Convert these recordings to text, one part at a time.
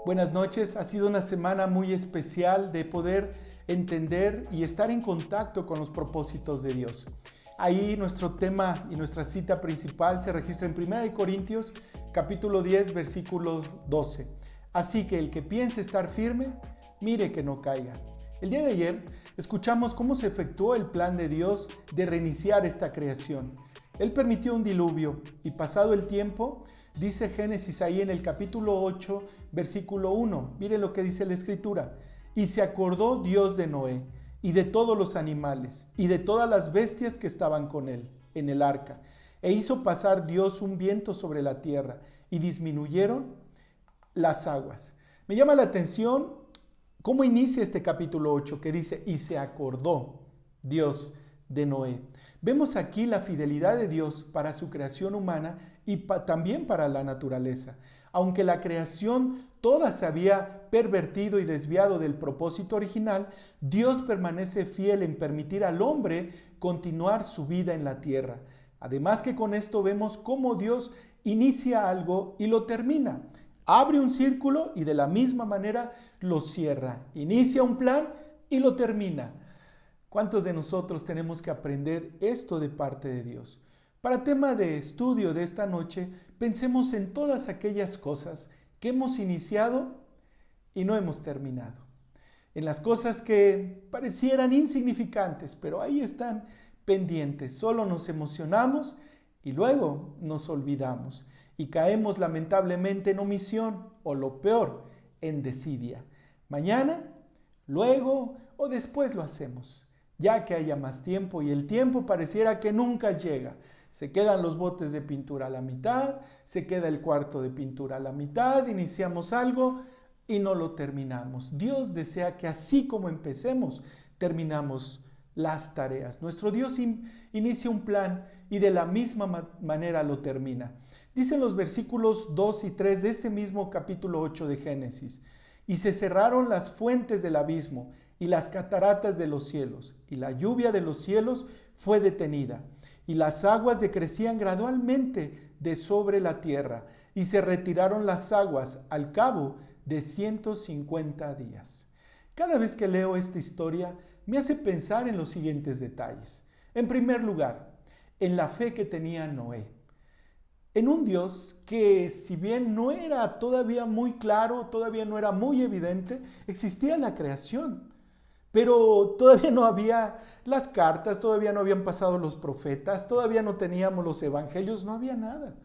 Buenas noches, ha sido una semana muy especial de poder entender y estar en contacto con los propósitos de Dios. Ahí nuestro tema y nuestra cita principal se registra en 1 Corintios, capítulo 10, versículo 12. Así que el que piense estar firme, mire que no caiga. El día de ayer escuchamos cómo se efectuó el plan de Dios de reiniciar esta creación. Él permitió un diluvio y pasado el tiempo, dice Génesis ahí en el capítulo 8, versículo 1. Mire lo que dice la Escritura. Y se acordó Dios de Noé y de todos los animales y de todas las bestias que estaban con él en el arca. E hizo pasar Dios un viento sobre la tierra y disminuyeron las aguas. Me llama la atención cómo inicia este capítulo 8 que dice, y se acordó Dios de Noé. Vemos aquí la fidelidad de Dios para su creación humana y también para la naturaleza. Aunque la creación toda se había pervertido y desviado del propósito original, Dios permanece fiel en permitir al hombre continuar su vida en la tierra. Además que con esto vemos cómo Dios inicia algo y lo termina. Abre un círculo y de la misma manera lo cierra. Inicia un plan y lo termina. ¿Cuántos de nosotros tenemos que aprender esto de parte de Dios? Para tema de estudio de esta noche, pensemos en todas aquellas cosas que hemos iniciado y no hemos terminado. En las cosas que parecieran insignificantes, pero ahí están pendientes. Solo nos emocionamos y luego nos olvidamos. Y caemos lamentablemente en omisión o lo peor, en desidia. Mañana, luego o después lo hacemos. Ya que haya más tiempo y el tiempo pareciera que nunca llega. Se quedan los botes de pintura a la mitad, se queda el cuarto de pintura a la mitad, iniciamos algo y no lo terminamos. Dios desea que así como empecemos, terminamos las tareas. Nuestro Dios inicia un plan y de la misma manera lo termina. Dicen los versículos 2 y 3 de este mismo capítulo 8 de Génesis. Y se cerraron las fuentes del abismo y las cataratas de los cielos, y la lluvia de los cielos fue detenida, y las aguas decrecían gradualmente de sobre la tierra, y se retiraron las aguas al cabo de 150 días. Cada vez que leo esta historia, me hace pensar en los siguientes detalles. En primer lugar, en la fe que tenía Noé. En un Dios que, si bien no era todavía muy claro, todavía no era muy evidente, existía la creación. Pero todavía no había las cartas, todavía no habían pasado los profetas, todavía no teníamos los evangelios, no había nada.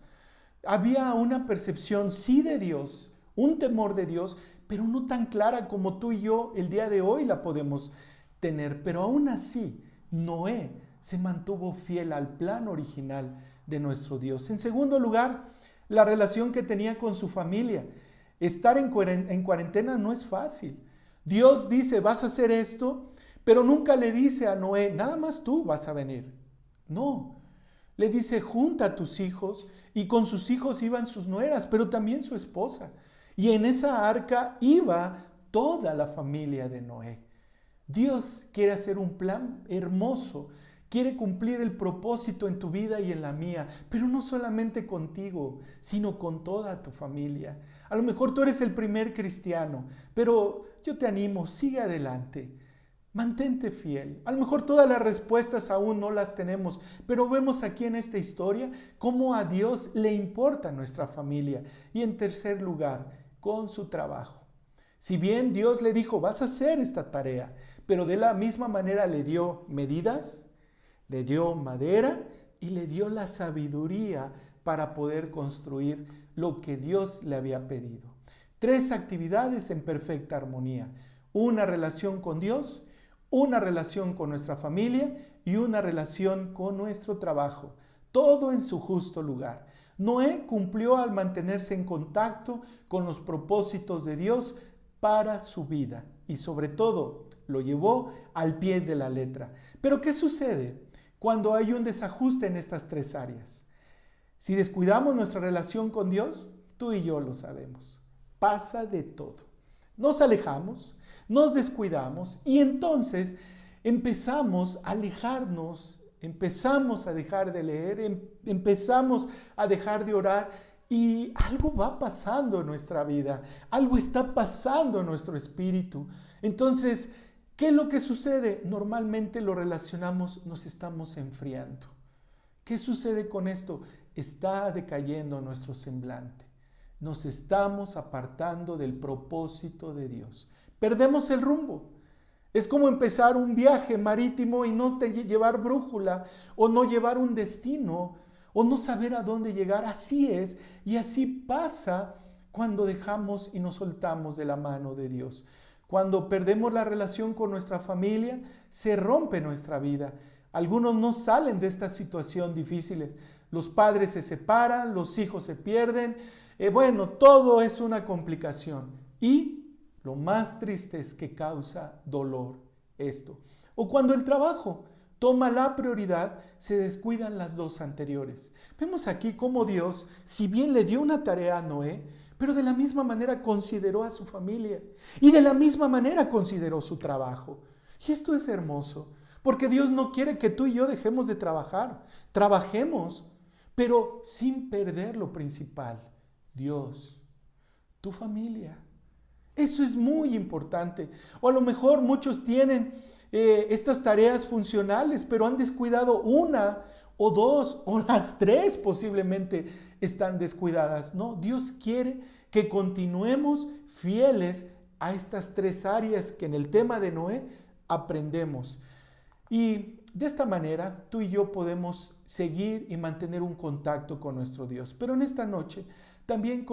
Había una percepción, sí, de Dios, un temor de Dios, pero no tan clara como tú y yo el día de hoy la podemos tener. Pero aún así, Noé se mantuvo fiel al plan original de nuestro Dios. En segundo lugar, la relación que tenía con su familia. Estar en cuarentena no es fácil. Dios dice, vas a hacer esto, pero nunca le dice a Noé, nada más tú vas a venir. No, le dice, junta a tus hijos, y con sus hijos iban sus nueras, pero también su esposa. Y en esa arca iba toda la familia de Noé. Dios quiere hacer un plan hermoso, quiere cumplir el propósito en tu vida y en la mía, pero no solamente contigo, sino con toda tu familia. A lo mejor tú eres el primer cristiano, pero yo te animo, sigue adelante, mantente fiel. A lo mejor todas las respuestas aún no las tenemos, pero vemos aquí en esta historia cómo a Dios le importa nuestra familia. Y en tercer lugar, con su trabajo. Si bien Dios le dijo, vas a hacer esta tarea, pero de la misma manera le dio medidas, le dio madera y le dio la sabiduría para poder construir lo que Dios le había pedido. 3 actividades en perfecta armonía. Una relación con Dios, una relación con nuestra familia y una relación con nuestro trabajo. Todo en su justo lugar. Noé cumplió al mantenerse en contacto con los propósitos de Dios para su vida y sobre todo lo llevó al pie de la letra. Pero ¿qué sucede cuando hay un desajuste en estas 3 áreas? Si descuidamos nuestra relación con Dios, tú y yo lo sabemos. Pasa de todo. Nos alejamos, nos descuidamos y entonces empezamos a alejarnos, empezamos a dejar de leer, empezamos a dejar de orar y algo va pasando en nuestra vida, algo está pasando en nuestro espíritu. Entonces, ¿qué es lo que sucede? Normalmente lo relacionamos, nos estamos enfriando. ¿Qué sucede con esto? Está decayendo nuestro semblante. Nos estamos apartando del propósito de Dios. Perdemos el rumbo. Es como empezar un viaje marítimo y no llevar brújula, o no llevar un destino, o no saber a dónde llegar. Así es, y así pasa cuando dejamos y nos soltamos de la mano de Dios. Cuando perdemos la relación con nuestra familia, se rompe nuestra vida. Algunos no salen de esta situación difíciles. Los padres se separan, los hijos se pierden. Todo es una complicación. Y lo más triste es que causa dolor esto. O cuando el trabajo toma la prioridad, se descuidan las dos anteriores. Vemos aquí cómo Dios, si bien le dio una tarea a Noé, pero de la misma manera consideró a su familia y de la misma manera consideró su trabajo. Y esto es hermoso, porque Dios no quiere que tú y yo dejemos de trabajar. Trabajemos, pero sin perder lo principal: Dios, tu familia. Eso es muy importante. O a lo mejor muchos tienen estas tareas funcionales, pero han descuidado una o dos o las tres, posiblemente están descuidadas. No, Dios quiere que continuemos fieles a estas tres áreas que en el tema de Noé aprendemos. Y de esta manera tú y yo podemos seguir y mantener un contacto con nuestro Dios. Pero en esta noche también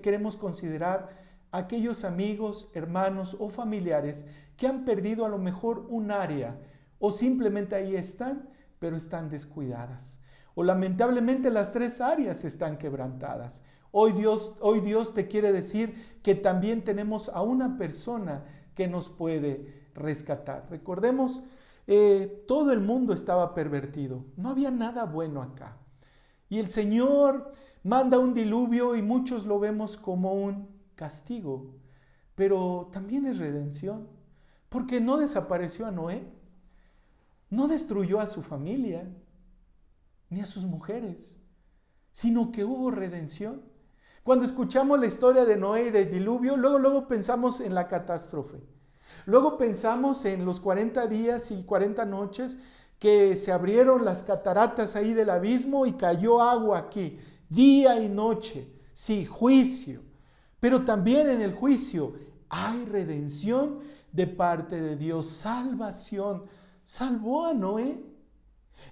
queremos considerar a aquellos amigos, hermanos o familiares que han perdido a lo mejor un área, o simplemente ahí están, pero están descuidadas. O lamentablemente las tres áreas están quebrantadas. Hoy Dios te quiere decir que también tenemos a una persona que nos puede rescatar. Recordemos, todo el mundo estaba pervertido. No había nada bueno acá. Y el Señor manda un diluvio y muchos lo vemos como un castigo. Pero también es redención. Porque no desapareció a Noé. No destruyó a su familia, ni a sus mujeres, sino que hubo redención. Cuando escuchamos la historia de Noé y del diluvio, luego pensamos en la catástrofe. Luego pensamos en los 40 días y 40 noches que se abrieron las cataratas ahí del abismo y cayó agua aquí, día y noche. Sí, juicio. Pero también en el juicio hay redención de parte de Dios, salvación. Salvó a Noé.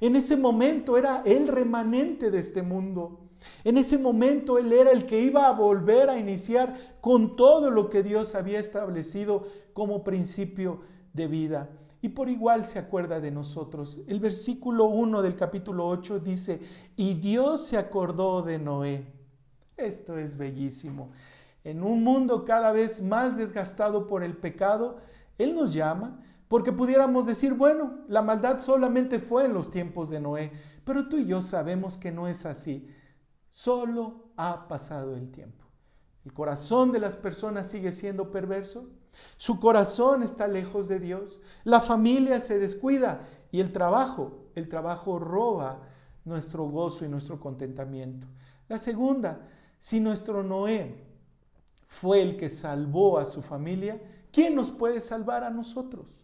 En ese momento era el remanente de este mundo. En ese momento él era el que iba a volver a iniciar con todo lo que Dios había establecido como principio de vida. Y por igual se acuerda de nosotros. El versículo 1 del capítulo 8 dice: y Dios se acordó de Noé. Esto es bellísimo. En un mundo cada vez más desgastado por el pecado, Él nos llama. Porque pudiéramos decir, bueno, la maldad solamente fue en los tiempos de Noé, pero tú y yo sabemos que no es así. Solo ha pasado el tiempo. El corazón de las personas sigue siendo perverso, su corazón está lejos de Dios, la familia se descuida y el trabajo roba nuestro gozo y nuestro contentamiento. La segunda, si nuestro Noé fue el que salvó a su familia, ¿quién nos puede salvar a nosotros?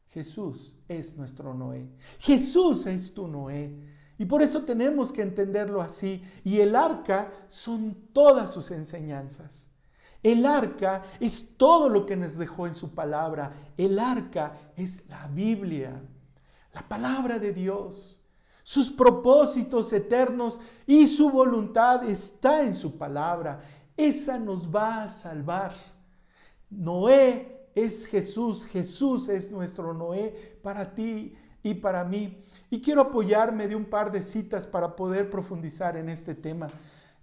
Jesús es nuestro Noé. Jesús es tu Noé. Y por eso tenemos que entenderlo así. Y el arca son todas sus enseñanzas. El arca es todo lo que nos dejó en su palabra. El arca es la Biblia, la palabra de Dios. Sus propósitos eternos y su voluntad está en su palabra. Esa nos va a salvar. Noé es Jesús, Jesús es nuestro Noé para ti y para mí. Y quiero apoyarme de un par de citas para poder profundizar en este tema.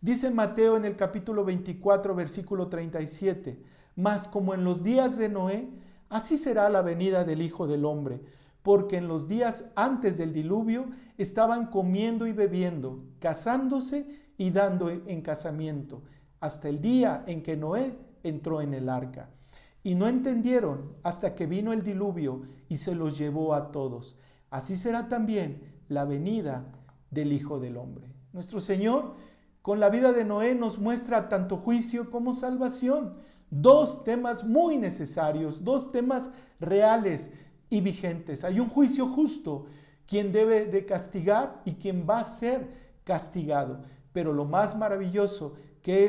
Dice Mateo en el capítulo 24, versículo 37, mas como en los días de Noé, así será la venida del Hijo del Hombre, porque en los días antes del diluvio estaban comiendo y bebiendo, casándose y dando en casamiento, hasta el día en que Noé entró en el arca. Y no entendieron hasta que vino el diluvio y se los llevó a todos. Así será también la venida del Hijo del Hombre. Nuestro Señor con la vida de Noé nos muestra tanto juicio como salvación. Dos temas muy necesarios, dos temas reales y vigentes. Hay un juicio justo, quien debe de castigar y quien va a ser castigado. Pero lo más maravilloso, que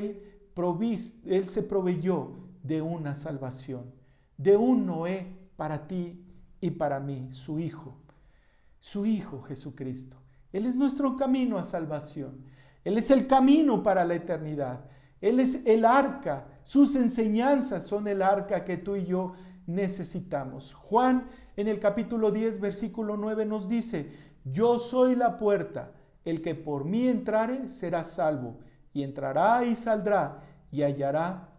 Él se proveyó de una salvación, de un Noé para ti y para mí, su Hijo Jesucristo. Él es nuestro camino a salvación. Él es el camino para la eternidad. Él es el arca. Sus enseñanzas son el arca que tú y yo necesitamos. Juan en el capítulo 10, versículo 9 nos dice: yo soy la puerta. El que por mí entrare será salvo, y entrará y saldrá y hallará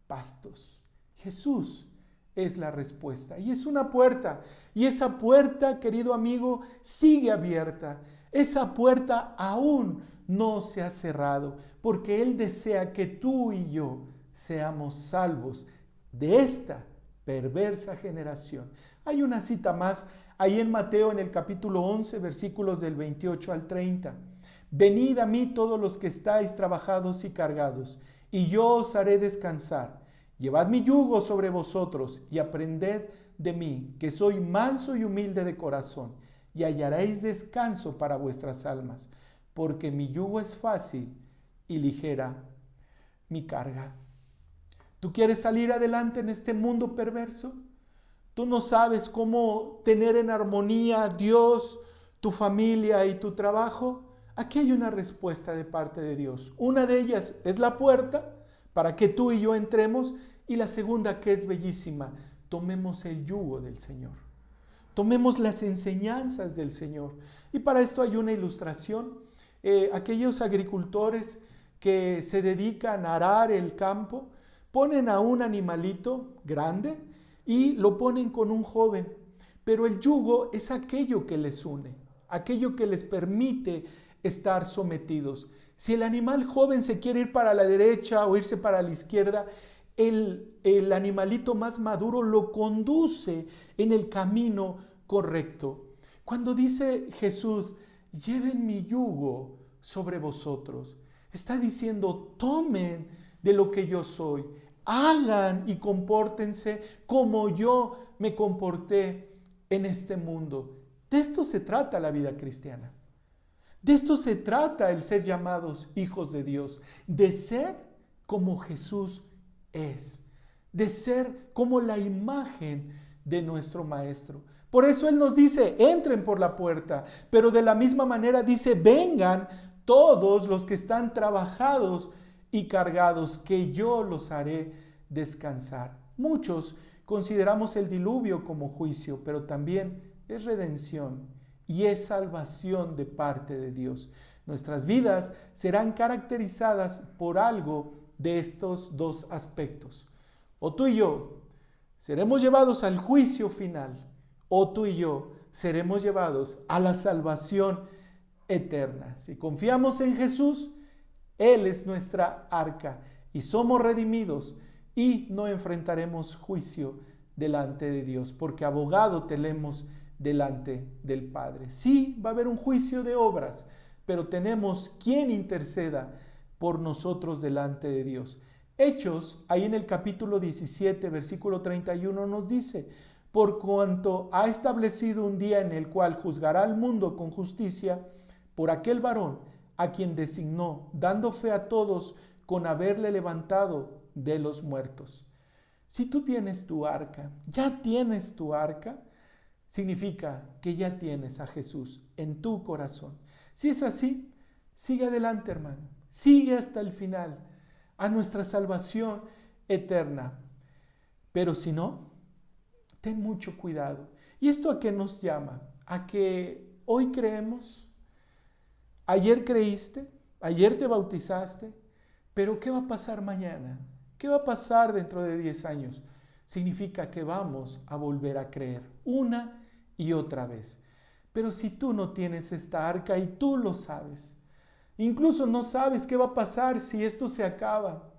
pastos. Jesús es la respuesta y es una puerta. Y esa puerta, querido amigo, sigue abierta. Esa puerta aún no se ha cerrado, porque Él desea que tú y yo seamos salvos de esta perversa generación. Hay una cita más ahí en Mateo en el capítulo 11, versículos del 28 al 30. Venid a mí todos los que estáis trabajados y cargados, y yo os haré descansar. Llevad mi yugo sobre vosotros y aprended de mí, que soy manso y humilde de corazón, y hallaréis descanso para vuestras almas, porque mi yugo es fácil y ligera mi carga. ¿Tú quieres salir adelante en este mundo perverso? ¿Tú no sabes cómo tener en armonía a Dios, tu familia y tu trabajo? Aquí hay una respuesta de parte de Dios. Una de ellas es la puerta para que tú y yo entremos, y la segunda, que es bellísima: tomemos el yugo del Señor. Tomemos las enseñanzas del Señor. Y para esto hay una ilustración. Aquellos agricultores que se dedican a arar el campo ponen a un animalito grande y lo ponen con un joven, pero el yugo es aquello que les une, aquello que les permite estar sometidos. Si el animal joven se quiere ir para la derecha o irse para la izquierda, el animalito más maduro lo conduce en el camino correcto. Cuando dice Jesús: lleven mi yugo sobre vosotros, está diciendo: tomen de lo que yo soy, hagan y compórtense como yo me comporté en este mundo. De esto se trata la vida cristiana. De esto se trata el ser llamados hijos de Dios, de ser como Jesús es, de ser como la imagen de nuestro Maestro. Por eso Él nos dice: entren por la puerta, pero de la misma manera dice: vengan todos los que están trabajados y cargados, que yo los haré descansar. Muchos consideramos el diluvio como juicio, pero también es redención y es salvación de parte de Dios. Nuestras vidas serán caracterizadas por algo de estos dos aspectos. O tú y yo seremos llevados al juicio final, o tú y yo seremos llevados a la salvación eterna. Si confiamos en Jesús, Él es nuestra arca y somos redimidos y no enfrentaremos juicio delante de Dios, porque abogado tenemos delante del Padre. Sí, va a haber un juicio de obras, pero tenemos quien interceda por nosotros delante de Dios. Hechos, ahí en el capítulo 17, versículo 31 nos dice: por cuanto ha establecido un día en el cual juzgará al mundo con justicia por aquel varón a quien designó, dando fe a todos con haberle levantado de los muertos. Si tú tienes tu arca, ya tienes tu arca, significa que ya tienes a Jesús en tu corazón. Si es así, sigue adelante, hermano. Sigue hasta el final, a nuestra salvación eterna. Pero si no, ten mucho cuidado. ¿Y esto a qué nos llama? A que hoy creemos, ayer creíste, ayer te bautizaste, pero ¿qué va a pasar mañana? ¿Qué va a pasar dentro de 10 años? Significa que vamos a volver a creer una y otra vez. Pero si tú no tienes esta arca y tú lo sabes, incluso no sabes qué va a pasar si esto se acaba,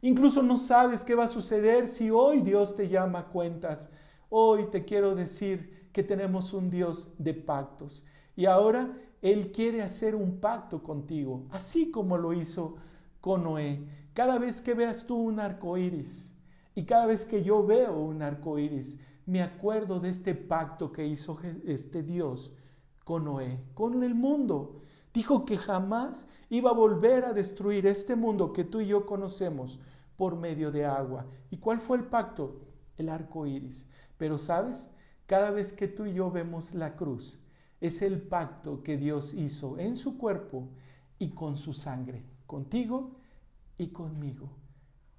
incluso no sabes qué va a suceder si hoy Dios te llama a cuentas, hoy te quiero decir que tenemos un Dios de pactos. Y ahora Él quiere hacer un pacto contigo, así como lo hizo con Noé. Cada vez que veas tú un arco iris, y cada vez que yo veo un arco iris, me acuerdo de este pacto que hizo este Dios con Noé, con el mundo. Dijo que jamás iba a volver a destruir este mundo que tú y yo conocemos por medio de agua. ¿Y cuál fue el pacto? El arco iris. Pero ¿sabes? Cada vez que tú y yo vemos la cruz, es el pacto que Dios hizo en su cuerpo y con su sangre, contigo y conmigo.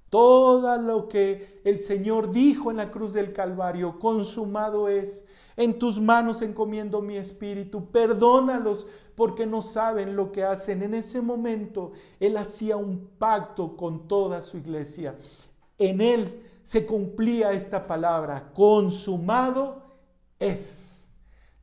Todo lo que el Señor dijo en la cruz del Calvario, consumado es. En tus manos encomiendo mi espíritu. Perdónalos porque no saben lo que hacen. En ese momento Él hacía un pacto con toda su iglesia. En Él se cumplía esta palabra: consumado es.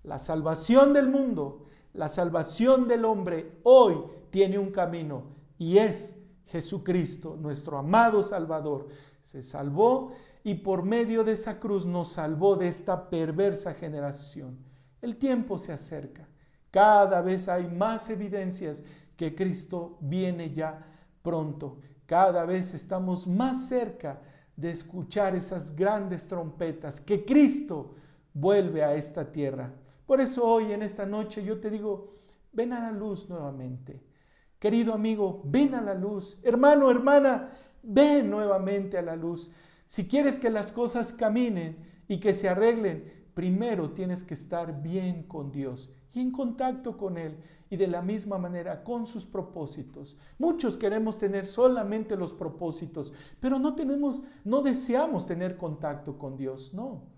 La salvación del mundo, la salvación del hombre hoy tiene un camino y es Jesucristo, nuestro amado Salvador. Se salvó y por medio de esa cruz nos salvó de esta perversa generación. El tiempo se acerca. Cada vez hay más evidencias que Cristo viene ya pronto. Cada vez estamos más cerca de escuchar esas grandes trompetas, que Cristo vuelve a esta tierra. Por eso hoy, en esta noche, yo te digo, ven a la luz nuevamente. Querido amigo, ven a la luz. Hermano, hermana, ven nuevamente a la luz. Si quieres que las cosas caminen y que se arreglen, primero tienes que estar bien con Dios y en contacto con Él, y de la misma manera con sus propósitos. Muchos queremos tener solamente los propósitos, pero no deseamos tener contacto con Dios, no.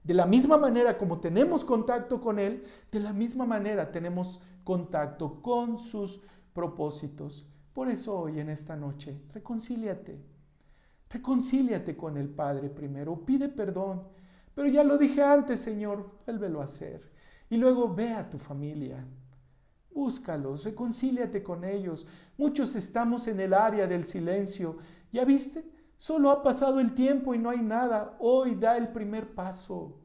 De la misma manera como tenemos contacto con Él, de la misma manera tenemos contacto con sus propósitos. Por eso hoy, en esta noche, reconcíliate con el Padre primero, pide perdón. Pero ya lo dije antes, Señor, vuélvelo a hacer. Y luego ve a tu familia, búscalos, reconcíliate con ellos. Muchos estamos en el área del silencio. ¿Ya viste? Solo ha pasado el tiempo y no hay nada. Hoy da el primer paso.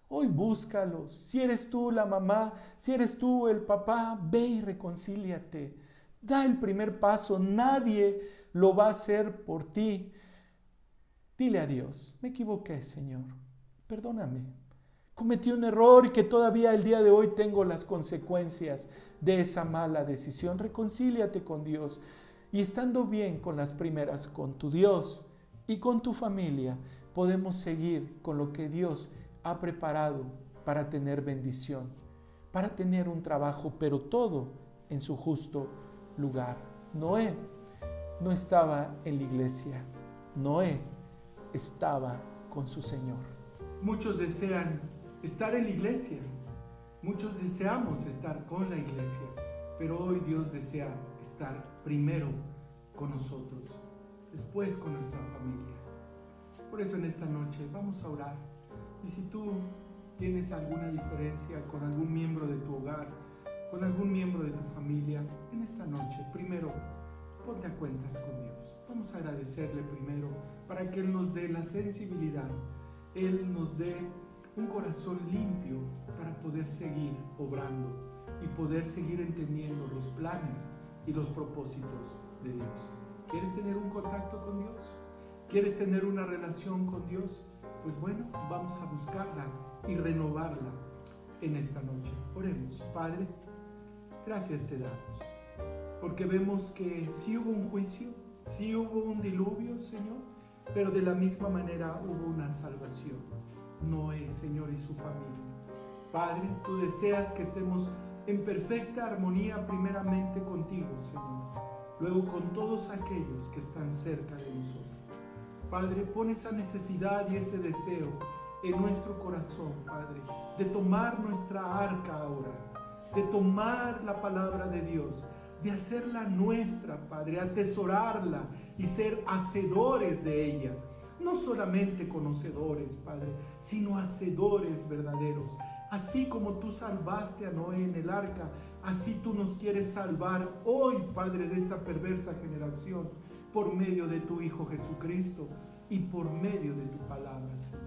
Hoy búscalos. Si eres tú la mamá, si eres tú el papá, ve y reconcíliate. Da el primer paso. Nadie lo va a hacer por ti. Dile a Dios: me equivoqué, Señor. Perdóname. Cometí un error y que todavía el día de hoy tengo las consecuencias de esa mala decisión. Reconcíliate con Dios. Y estando bien con las primeras, con tu Dios y con tu familia, podemos seguir con lo que Dios ha preparado para tener bendición, para tener un trabajo, pero todo en su justo lugar. Noé no estaba en la iglesia. Noé estaba con su Señor. Muchos desean estar en la iglesia. Muchos deseamos estar con la iglesia. Pero hoy Dios desea estar primero con nosotros, después con nuestra familia. Por eso en esta noche vamos a orar. Y si tú tienes alguna diferencia con algún miembro de tu hogar, con algún miembro de tu familia, en esta noche, primero, ponte a cuentas con Dios. Vamos a agradecerle primero para que Él nos dé la sensibilidad, Él nos dé un corazón limpio para poder seguir obrando y poder seguir entendiendo los planes y los propósitos de Dios. ¿Quieres tener un contacto con Dios? ¿Quieres tener una relación con Dios? Pues bueno, vamos a buscarla y renovarla en esta noche. Oremos. Padre, gracias te damos, porque vemos que sí hubo un juicio, sí hubo un diluvio, Señor, pero de la misma manera hubo una salvación. Noé, Señor, y su familia. Padre, tú deseas que estemos en perfecta armonía primeramente contigo, Señor, luego con todos aquellos que están cerca de nosotros. Padre, pon esa necesidad y ese deseo en nuestro corazón, Padre, de tomar nuestra arca ahora, de tomar la palabra de Dios, de hacerla nuestra, Padre, atesorarla y ser hacedores de ella. No solamente conocedores, Padre, sino hacedores verdaderos. Así como tú salvaste a Noé en el arca, así tú nos quieres salvar hoy, Padre, de esta perversa generación, por medio de tu Hijo Jesucristo y por medio de tu palabra, Señor.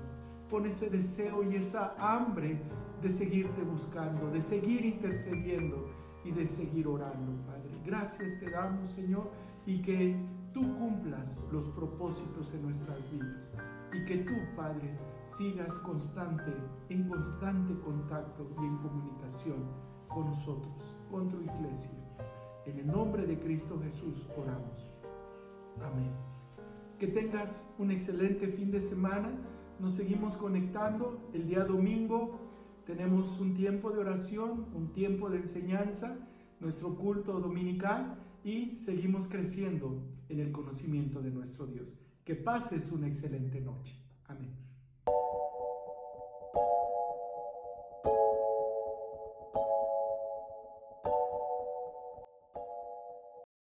Pon ese deseo y esa hambre de seguirte buscando, de seguir intercediendo y de seguir orando, Padre. Gracias te damos, Señor, y que tú cumplas los propósitos en nuestras vidas. Y que tú, Padre, sigas en constante contacto y en comunicación con nosotros, con tu iglesia. En el nombre de Cristo Jesús oramos. Amén. Que tengas un excelente fin de semana. Nos seguimos conectando. El día domingo tenemos un tiempo de oración, un tiempo de enseñanza, nuestro culto dominical, y seguimos creciendo en el conocimiento de nuestro Dios. Que pases una excelente noche. Amén.